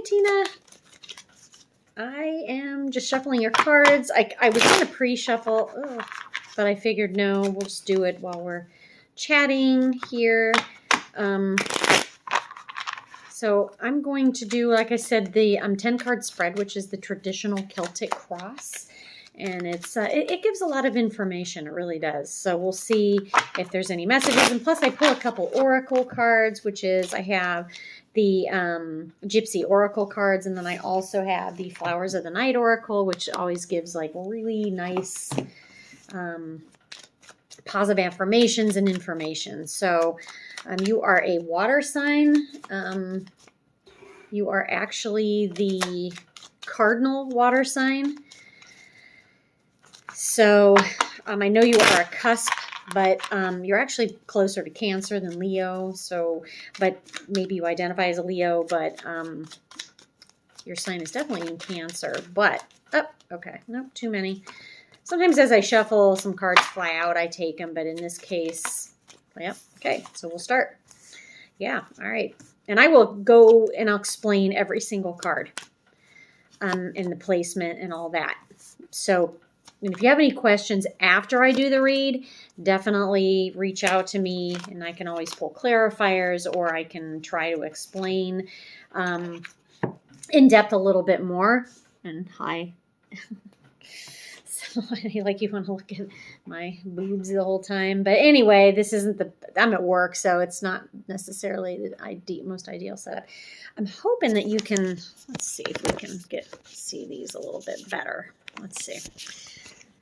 Tina. I am just shuffling your cards. I was going to pre-shuffle, but I figured no, we'll just do it while we're chatting here. So I'm going to do, like I said, the 10-card spread, which is the traditional Celtic cross. And it gives a lot of information. It really does. So we'll see if there's any messages. And plus I pull a couple oracle cards, which is I have the Gypsy Oracle cards. And then I also have the Flowers of the Night Oracle, which always gives like really nice positive affirmations and information. So you are a water sign. You are actually the cardinal water sign. So I know you are a cusp, but you're actually closer to Cancer than Leo. So, but maybe you identify as a Leo, but your sign is definitely in Cancer. But, okay, nope, too many. Sometimes as I shuffle, some cards fly out. I take them, but in this case, yep, okay, so we'll start. Yeah, all right. And I will go and I'll explain every single card and the placement and all that. So, and if you have any questions after I do the read, definitely reach out to me, and I can always pull clarifiers, or I can try to explain in depth a little bit more. And hi. So like you want to look at my boobs the whole time. But anyway, this isn't I'm at work, so it's not necessarily the most ideal setup. I'm hoping that you can, let's see if we can see these a little bit better. Let's see.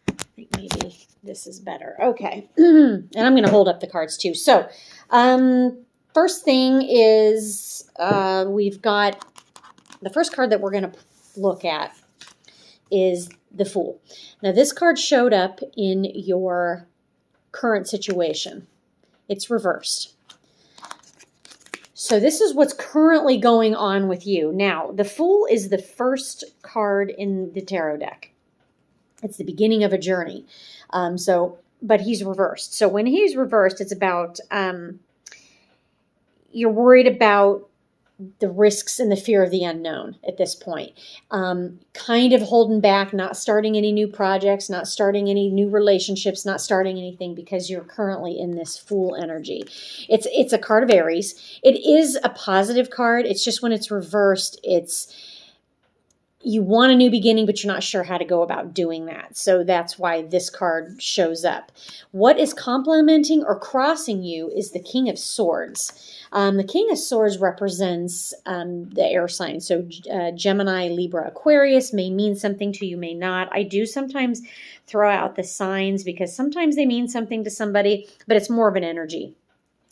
I think maybe this is better. Okay. And I'm going to hold up the cards too. So, first thing is we've got the first card that we're going to look at is the Fool. Now, this card showed up in your current situation. It's reversed. So this is what's currently going on with you. Now, the Fool is the first card in the tarot deck. It's the beginning of a journey. But he's reversed. So when he's reversed, it's about you're worried about the risks and the fear of the unknown at this point. Kind of holding back, not starting any new projects, not starting any new relationships, not starting anything because you're currently in this Fool energy. It's a card of Aries. It is a positive card. It's just when it's reversed, you want a new beginning, but you're not sure how to go about doing that. So that's why this card shows up. What is complementing or crossing you is the King of Swords. The King of Swords represents the air sign. So Gemini, Libra, Aquarius may mean something to you, may not. I do sometimes throw out the signs because sometimes they mean something to somebody, but it's more of an energy.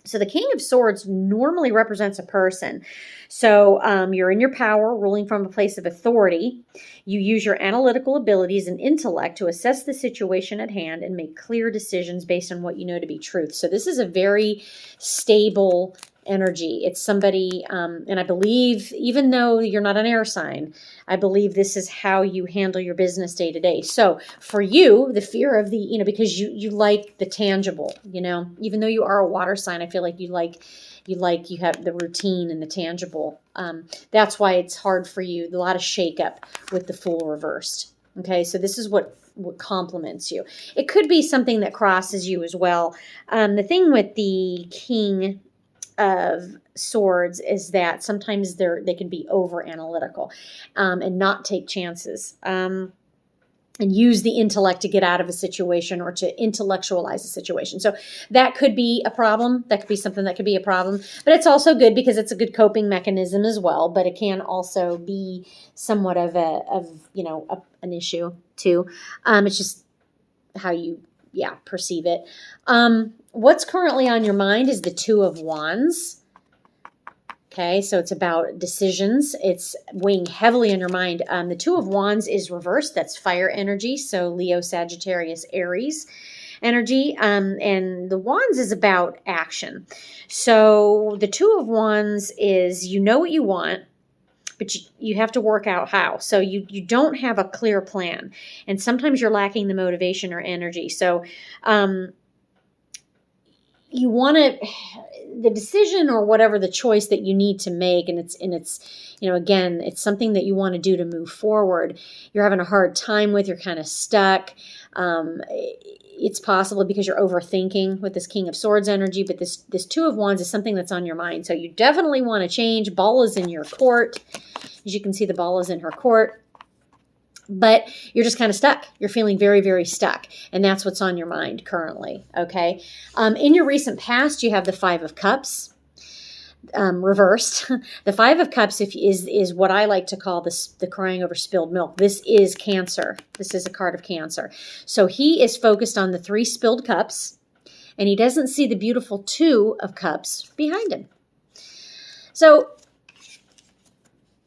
So the King of Swords normally represents a person. So you're in your power, ruling from a place of authority. You use your analytical abilities and intellect to assess the situation at hand and make clear decisions based on what you know to be truth. So this is a very stable energy. It's somebody, and I believe, even though you're not an air sign, I believe this is how you handle your business day to day. So for you, the fear of the, because you like the tangible, even though you are a water sign, I feel like you have the routine and the tangible. That's why it's hard for you. A lot of shakeup with the Fool reversed. Okay. So this is what complements you. It could be something that crosses you as well. The thing with the King of Swords is that sometimes they can be over analytical and not take chances and use the intellect to get out of a situation or to intellectualize a situation. So that could be a problem. That could be something that could be a problem, but it's also good because it's a good coping mechanism as well, but it can also be somewhat of an issue too. It's just how you perceive it. What's currently on your mind is the Two of Wands. Okay, so it's about decisions. It's weighing heavily on your mind. The Two of Wands is reversed. That's fire energy. So Leo, Sagittarius, Aries energy. And the Wands is about action. So the Two of Wands is, you know what you want, but you have to work out how. So you don't have a clear plan. And sometimes you're lacking the motivation or energy. So you want to, the decision or whatever the choice that you need to make, and it's again, it's something that you want to do to move forward, you're having a hard time with, you're kind of stuck. It's possible because you're overthinking with this King of Swords energy, but this Two of Wands is something that's on your mind. So you definitely want to change. Ball is in your court. As you can see, the ball is in her court. But you're just kind of stuck. You're feeling very, very stuck. And that's what's on your mind currently, okay? In your recent past, you have the Five of Cups reversed. The Five of Cups is what I like to call the crying over spilled milk. This is Cancer. This is a card of Cancer. So he is focused on the 3 spilled cups, and he doesn't see the beautiful 2 of Cups behind him. So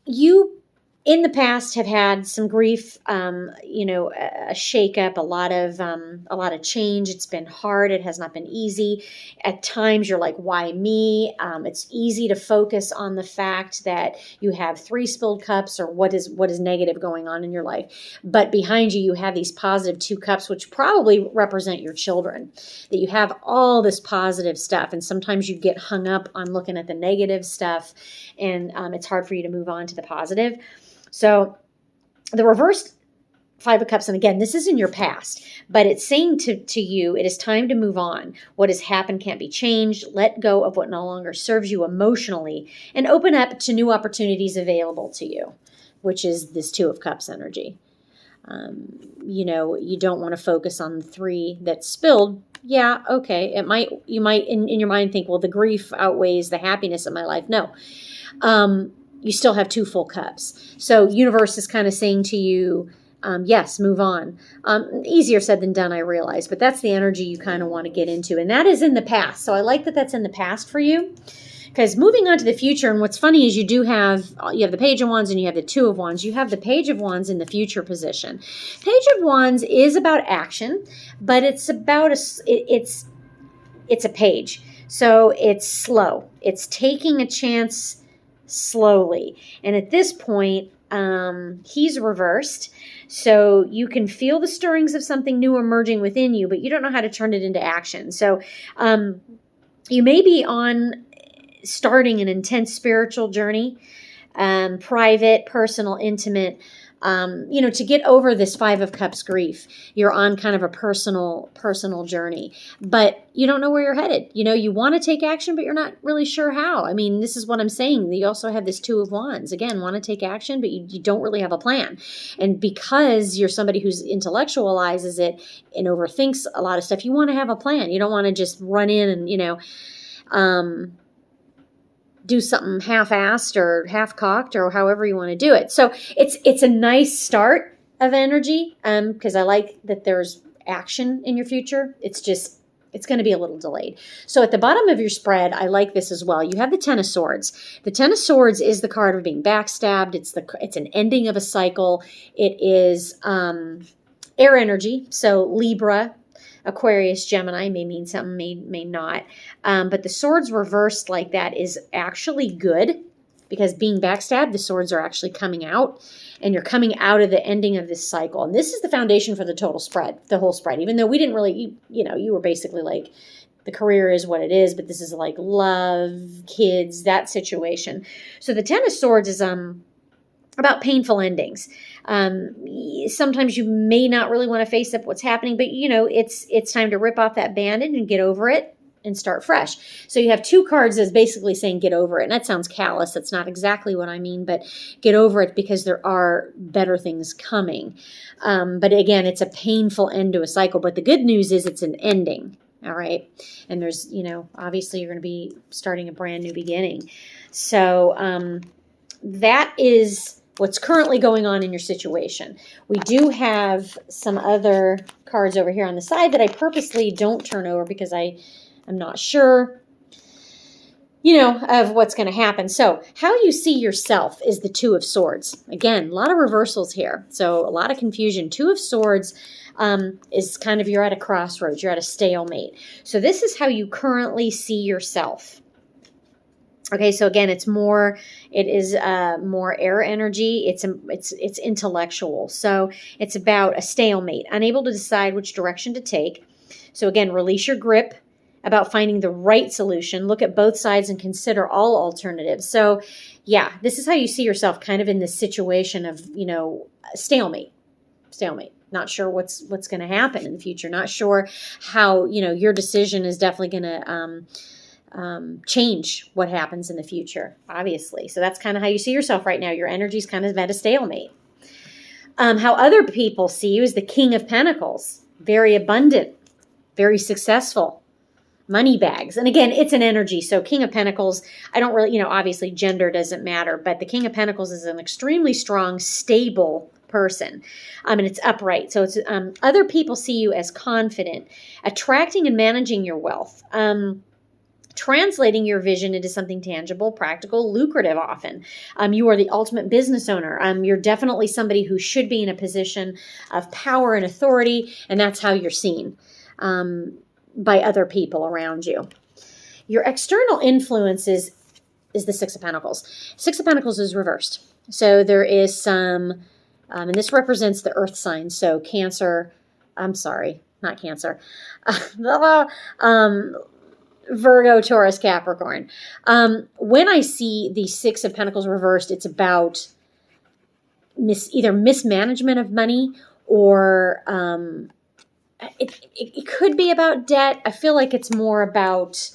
you, in the past, have had some grief, a shakeup, a lot of change. It's been hard. It has not been easy. At times, you're like, "Why me?" It's easy to focus on the fact that you have 3 spilled cups, or what is negative going on in your life. But behind you, you have these positive 2 cups, which probably represent your children. That you have all this positive stuff, and sometimes you get hung up on looking at the negative stuff, and it's hard for you to move on to the positive. So the reversed Five of Cups, and again, this is in your past, but it's saying to you, it is time to move on. What has happened can't be changed. Let go of what no longer serves you emotionally and open up to new opportunities available to you, which is this Two of Cups energy. You don't want to focus on the 3 that spilled. Yeah, okay. You might in your mind think, well, the grief outweighs the happiness of my life. No. You still have 2 full cups. So universe is kind of saying to you, yes, move on. Easier said than done, I realize, but that's the energy you kind of want to get into. And that is in the past. So I like that that's in the past for you, because moving on to the future, and what's funny is you have the Page of Wands and you have the Two of Wands. You have the Page of Wands in the future position. Page of Wands is about action, but it's about it's a page. So it's slow. It's taking a chance slowly. And at this point, he's reversed. So you can feel the stirrings of something new emerging within you, but you don't know how to turn it into action. So you may be starting an intense spiritual journey, private, personal, intimate, to get over this Five of Cups grief. You're on kind of a personal journey, but you don't know where you're headed. You want to take action, but you're not really sure how. I mean, this is what I'm saying. You also have this Two of Wands. Again, want to take action, but you don't really have a plan. And because you're somebody who's intellectualizes it and overthinks a lot of stuff, you want to have a plan. You don't want to just run in and, do something half-assed or half-cocked or however you want to do it. So it's a nice start of energy, because I like that there's action in your future. It's going to be a little delayed. So at the bottom of your spread, I like this as well. You have the Ten of Swords. The Ten of Swords is the card of being backstabbed. It's an ending of a cycle. It is air energy. So Libra, Aquarius, Gemini may mean something, may not. But the swords reversed like that is actually good, because being backstabbed, the swords are actually coming out, and you're coming out of the ending of this cycle. And this is the foundation for the total spread, the whole spread, even though we didn't really, you were basically like, the career is what it is, but this is like love, kids, that situation. So the Ten of Swords is about painful endings. Sometimes you may not really want to face up what's happening, but it's time to rip off that bandage and get over it and start fresh. So you have 2 cards as basically saying get over it. And that sounds callous. That's not exactly what I mean, but get over it because there are better things coming. But again, it's a painful end to a cycle. But the good news is it's an ending. All right. And there's, obviously you're going to be starting a brand new beginning. So that is what's currently going on in your situation. We do have some other cards over here on the side that I purposely don't turn over because I'm not sure, of what's going to happen. So how you see yourself is the Two of Swords. Again, a lot of reversals here. So a lot of confusion. Two of Swords is kind of, you're at a crossroads. You're at a stalemate. So this is how you currently see yourself. Okay, so again, it is more air energy. It's intellectual. So it's about a stalemate, unable to decide which direction to take. So again, release your grip. about finding the right solution. Look at both sides and consider all alternatives. So, yeah, this is how you see yourself kind of in this situation of, stalemate. Not sure what's going to happen in the future. Not sure how, your decision is definitely going to change what happens in the future, obviously. So that's kind of how you see yourself right now. Your energy's kind of at a stalemate. How other people see you is the King of Pentacles. Very abundant, very successful, money bags. And again, it's an energy. So King of Pentacles, I don't really, obviously gender doesn't matter, but the King of Pentacles is an extremely strong, stable person. And it's upright. So it's other people see you as confident, attracting and managing your wealth. Translating your vision into something tangible, practical, lucrative often. You are the ultimate business owner. You're definitely somebody who should be in a position of power and authority, and that's how you're seen by other people around you. Your external influences is the Six of Pentacles. Six of Pentacles is reversed. So there is some, and this represents the earth signs. So Cancer, not Cancer. Virgo, Taurus, Capricorn. When I see the Six of Pentacles reversed, it's about either mismanagement of money or it could be about debt. I feel like it's more about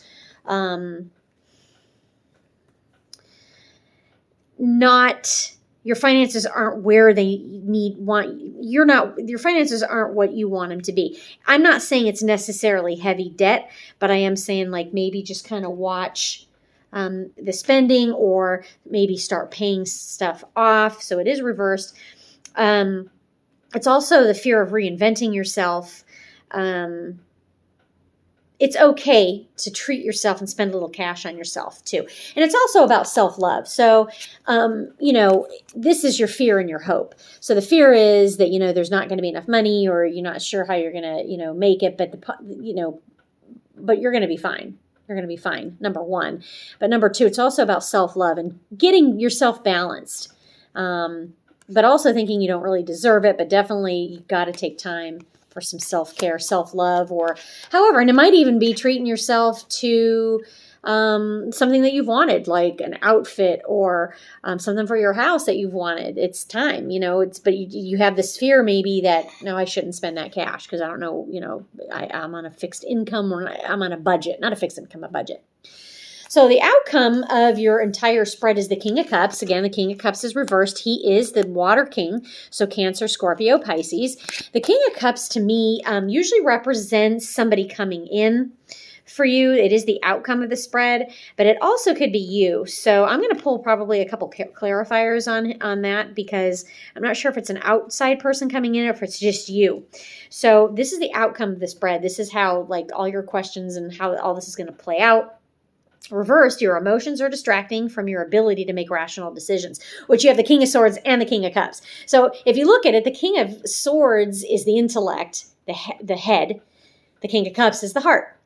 not your finances aren't where they your finances aren't what you want them to be. I'm not saying it's necessarily heavy debt, but I am saying like maybe just kind of watch the spending or maybe start paying stuff off. So it is reversed. It's also the fear of reinventing yourself. It's okay to treat yourself and spend a little cash on yourself too. And it's also about self-love. So, this is your fear and your hope. So the fear is that, there's not going to be enough money or you're not sure how you're going to, make it, but but you're going to be fine. You're going to be fine. Number one. But number two, it's also about self-love and getting yourself balanced. But also thinking you don't really deserve it, but definitely you've got to take time for some self-care, self-love, or however. And it might even be treating yourself to something that you've wanted, like an outfit or something for your house that you've wanted. It's time, but you have this fear maybe that, no, I shouldn't spend that cash because I don't know, I'm on a fixed income or I'm on a budget, not a fixed income, a budget. So the outcome of your entire spread is the King of Cups. Again, the King of Cups is reversed. He is the water king. So Cancer, Scorpio, Pisces. The King of Cups to me usually represents somebody coming in for you. It is the outcome of the spread, but it also could be you. So I'm going to pull probably a couple clarifiers on that because I'm not sure if it's an outside person coming in or if it's just you. So this is the outcome of the spread. This is how like all your questions and how all this is going to play out. Reversed, your emotions are distracting from your ability to make rational decisions, which you have the King of Swords and the King of Cups. So if you look at it, the King of Swords is the intellect, the head. The King of Cups is the heart,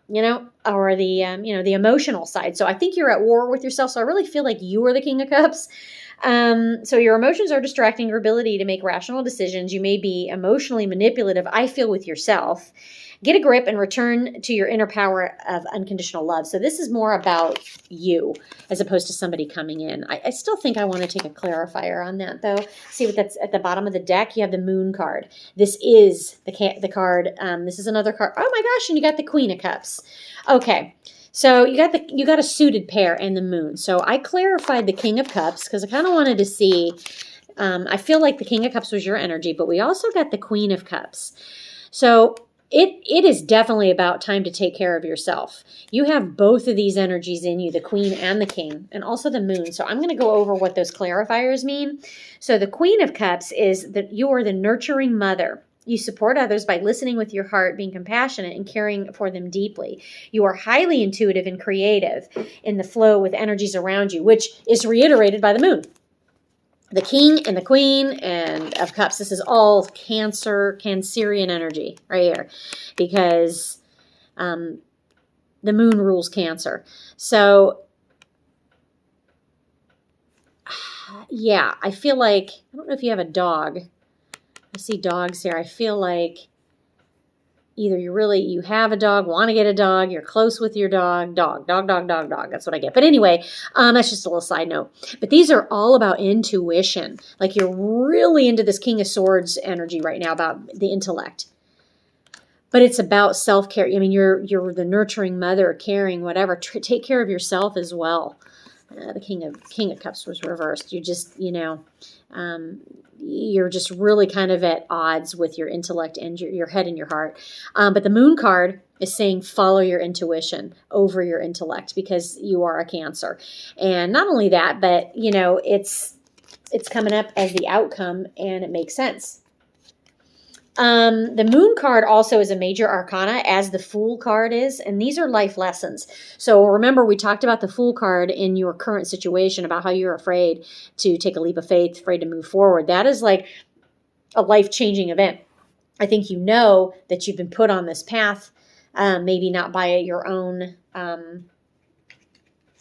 or the emotional side. So I think you're at war with yourself. So I really feel like you are the King of Cups. So your emotions are distracting your ability to make rational decisions. You may be emotionally manipulative, I feel, with yourself. Get a grip and return to your inner power of unconditional love. So this is more about you as opposed to somebody coming in. I still think I want to take a clarifier on that, though. See what that's at the bottom of the deck? You have the Moon card. This is the card. This is another card. Oh my gosh, and you got the Queen of Cups. Okay. So you got a suited pair and the Moon. So I clarified the King of Cups because I kind of wanted to see. I feel like the King of Cups was your energy, but we also got the Queen of Cups. So it is definitely about time to take care of yourself. You have both of these energies in you, the Queen and the King, and also the Moon. So I'm going to go over what those clarifiers mean. So the Queen of Cups is that you are the nurturing mother. You support others by listening with your heart, being compassionate, and caring for them deeply. You are highly intuitive and creative in the flow with energies around you, which is reiterated by the Moon. The King and the Queen and of Cups, this is all Cancerian energy right here because the Moon rules Cancer. So, yeah, I feel like, I don't know if you have a dog. I see dogs here. I feel like either you have a dog, want to get a dog, you're close with your dog. That's what I get. But anyway, that's just a little side note. But these are all about intuition. Like you're really into this King of Swords energy right now about the intellect. But it's about self-care. I mean, you're the nurturing mother, caring, whatever. Take care of yourself as well. The King of Cups was reversed. You just, you're just really kind of at odds with your intellect and your head and your heart. But the Moon card is saying follow your intuition over your intellect because you are a Cancer. And not only that, but, it's coming up as the outcome and it makes sense. The Moon card also is a major arcana, as the Fool card is, and these are life lessons. So remember, we talked about the Fool card in your current situation, about how you're afraid to take a leap of faith, afraid to move forward. That is like a life-changing event. I think you know that you've been put on this path, maybe not by your own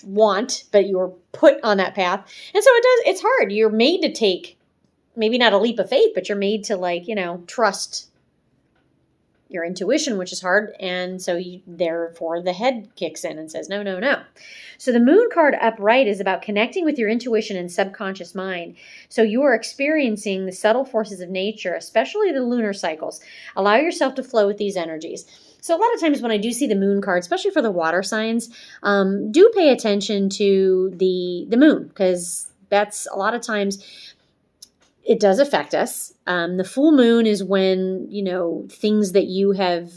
want, but you were put on that path. And so it's hard. You're made to take maybe not a leap of faith, but you're made to trust your intuition, which is hard. And so therefore the head kicks in and says, no, no, no. So the Moon card upright is about connecting with your intuition and subconscious mind. So you are experiencing the subtle forces of nature, especially the lunar cycles. Allow yourself to flow with these energies. So a lot of times when I do see the Moon card, especially for the water signs, do pay attention to the moon, because that's a lot of times it does affect us. The full moon is when, things that you have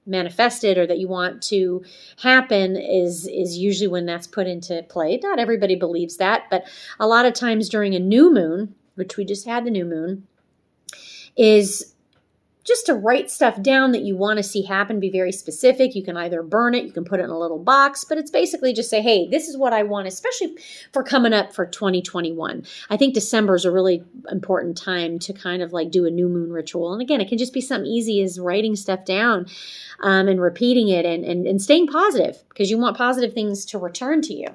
manifested or that you want to happen is usually when that's put into play. Not everybody believes that, but a lot of times during a new moon, which we just had the new moon, is just to write stuff down that you want to see happen, be very specific. You can either burn it, you can put it in a little box, but it's basically just say, hey, this is what I want, especially for coming up for 2021. I think December is a really important time to kind of do a new moon ritual. And again, it can just be something easy as writing stuff down and repeating it and staying positive, because you want positive things to return to you.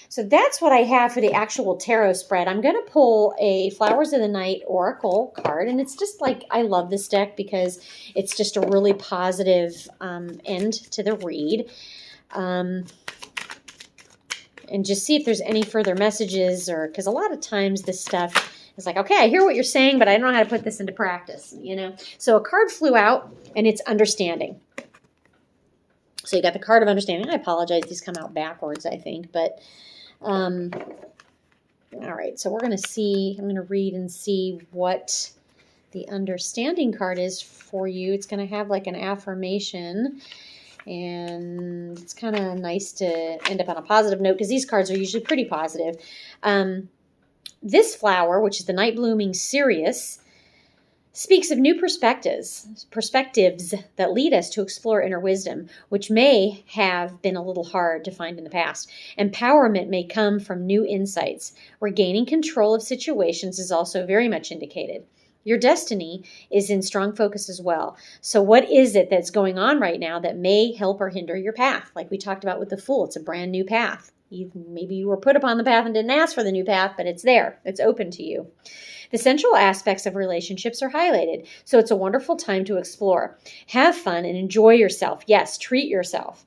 So that's what I have for the actual tarot spread. I'm going to pull a Flowers of the Night Oracle card, and it's just I love this deck because it's just a really positive end to the read. And just see if there's any further messages, because a lot of times this stuff is okay, I hear what you're saying, but I don't know how to put this into practice, So a card flew out, and it's Understanding. So you got the card of Understanding. I apologize, these come out backwards, I think, but all right, so we're going to see, I'm going to read and see what the Understanding card is for you. It's going to have an affirmation, and it's kind of nice to end up on a positive note because these cards are usually pretty positive. This flower, which is the Night Blooming Cereus, speaks of new perspectives that lead us to explore inner wisdom, which may have been a little hard to find in the past. Empowerment may come from new insights. Regaining control of situations is also very much indicated. Your destiny is in strong focus as well. So what is it that's going on right now that may help or hinder your path? Like we talked about with the Fool, it's a brand new path. Maybe you were put upon the path and didn't ask for the new path, but it's there. It's open to you. The sensual aspects of relationships are highlighted, so it's a wonderful time to explore. Have fun and enjoy yourself. Yes, treat yourself.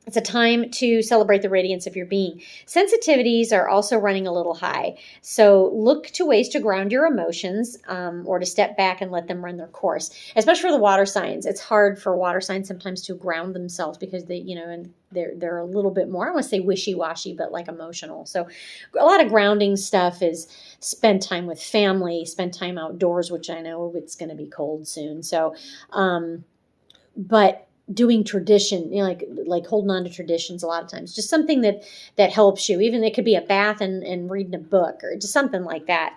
It's a time to celebrate the radiance of your being. Sensitivities are also running a little high, so look to ways to ground your emotions or to step back and let them run their course. Especially for the water signs, it's hard for water signs sometimes to ground themselves because they, and they're a little bit more, I don't want to say wishy-washy, but emotional. So a lot of grounding stuff is spend time with family, spend time outdoors, which I know it's going to be cold soon. So, but doing tradition, like holding on to traditions a lot of times, just something that helps you. Even it could be a bath and reading a book or just something like that.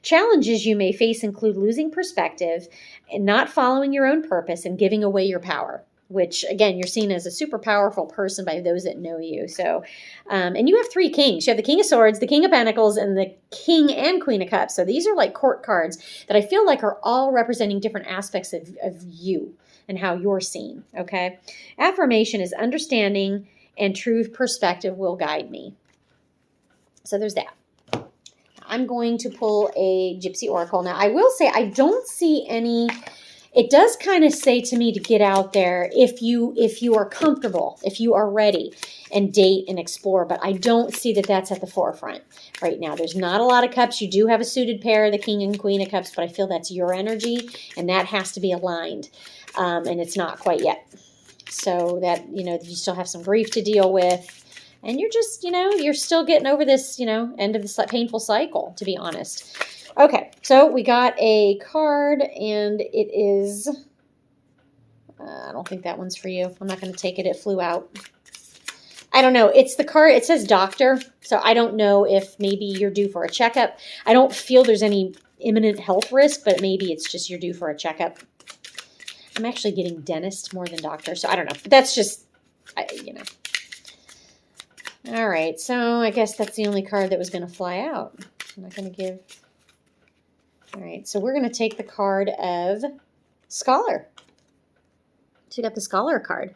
Challenges you may face include losing perspective and not following your own purpose and giving away your power, which again, you're seen as a super powerful person by those that know you. So, and you have three kings. You have the King of Swords, the King of Pentacles, and the King and Queen of Cups. So these are court cards that I feel are all representing different aspects of you and how you're seen, okay? Affirmation is understanding and true perspective will guide me. So there's that. I'm going to pull a Gypsy Oracle. Now, I will say I don't see any It does kind of say to me to get out there if you are comfortable, if you are ready, and date and explore. But I don't see that that's at the forefront right now. There's not a lot of cups. You do have a suited pair, the king and queen of cups, but I feel that's your energy, and that has to be aligned. And it's not quite yet. So that, you still have some grief to deal with. And you're just, you're still getting over this, end of this painful cycle, to be honest. Okay, so we got a card, and it is, I don't think that one's for you. I'm not going to take it. It flew out. I don't know. It's the card. It says doctor, so I don't know if maybe you're due for a checkup. I don't feel there's any imminent health risk, but maybe it's just you're due for a checkup. I'm actually getting dentist more than doctor, so I don't know. But that's just, All right, so I guess that's the only card that was going to fly out. I'm not going to give... All right, so we're going to take the card of Scholar. So you got the Scholar card.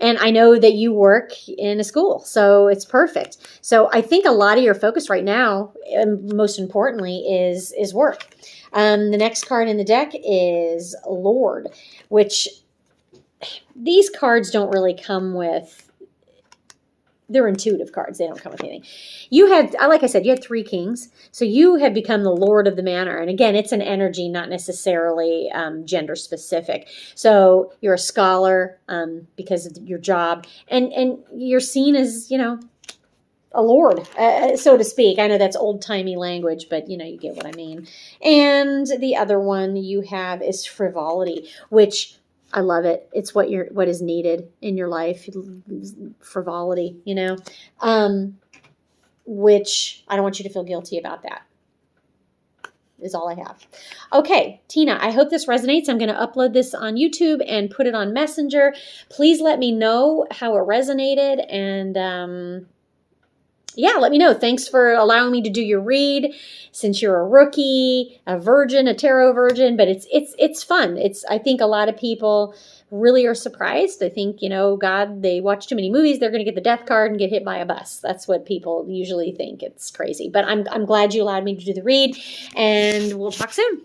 And I know that you work in a school, so it's perfect. So I think a lot of your focus right now, and most importantly, is work. The next card in the deck is Lord, which these cards don't really come with... They're intuitive cards. They don't come with anything. You had, like I said, you had 3 kings. So you have become the Lord of the Manor. And again, it's an energy, not necessarily gender specific. So you're a scholar because of your job. And you're seen as, a lord, so to speak. I know that's old-timey language, but, you get what I mean. And the other one you have is frivolity, which... I love it. It's what is needed in your life. Frivolity, which I don't want you to feel guilty about that. Is all I have. Okay, Tina, I hope this resonates. I'm going to upload this on YouTube and put it on Messenger. Please let me know how it resonated, and yeah, let me know. Thanks for allowing me to do your read. Since you're a rookie, a virgin, a tarot virgin, but it's fun. I think a lot of people really are surprised. They think, God, they watch too many movies, they're going to get the death card and get hit by a bus. That's what people usually think. It's crazy. But I'm glad you allowed me to do the read, and we'll talk soon.